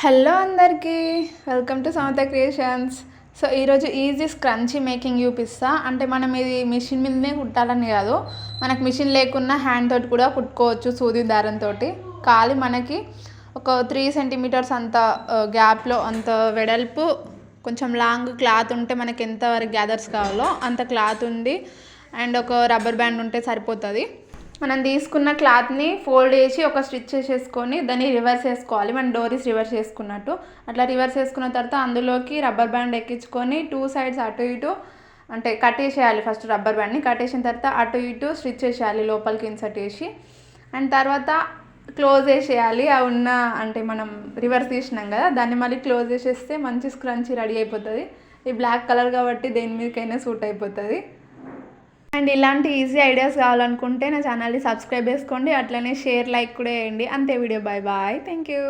Hello అందరికీ welcome to Samatha creations. So ఈరోజు easy scrunchie making చూపిస్తా. అంటే మనం ఇది మిషన్ మీదనే కుట్టాలని కాదు, మనకు మిషన్ లేకున్నా హ్యాండ్ తోటి కూడా కుట్టుకోవచ్చు సూది దారంతో. ఖాళీ మనకి ఒక 3 సెంటీమీటర్స్ అంత గ్యాప్లో అంత వెడల్పు కొంచెం లాంగ్ క్లాత్ ఉంటే మనకి ఎంతవరకు గ్యాదర్స్ కావాలో అంత క్లాత్ ఉంది అండ్ ఒక రబ్బర్ బ్యాండ్ ఉంటే సరిపోతుంది. మనం తీసుకున్న క్లాత్ని ఫోల్డ్ చేసి ఒక స్టిచ్ చేసేసుకొని దాన్ని రివర్స్ చేసుకోవాలి. మన డోరీస్ రివర్స్ చేసుకున్నట్టు అట్లా రివర్స్ చేసుకున్న తర్వాత అందులోకి రబ్బర్ బ్యాండ్ ఎక్కించుకొని 2 సైడ్స్ అటు ఇటు అంటే కట్టేసేయాలి. ఫస్ట్ రబ్బర్ బ్యాండ్ని కట్టేసిన తర్వాత అటు ఇటు స్టిచ్ చేసేయాలి లోపలికి ఇన్సర్ట్ చేసి. అండ్ తర్వాత క్లోజ్ చేసేయాలి. ఆ ఉన్న అంటే మనం రివర్స్ తీసినాం కదా దాన్ని మళ్ళీ క్లోజ్ చేసేస్తే మంచి స్క్రంచీ రెడీ అయిపోతుంది. ఈ బ్లాక్ కలర్ కాబట్టి దేని మీదకైనా సూట్ అయిపోతుంది. అండ్ ఇలాంటి ఈజీ ఐడియాస్ కావాలనుకుంటే నా ఛానల్ని సబ్స్క్రైబ్ చేసుకోండి, అట్లనే షేర్ లైక్ కూడా చేయండి. అంతే video. Bye bye, thank you.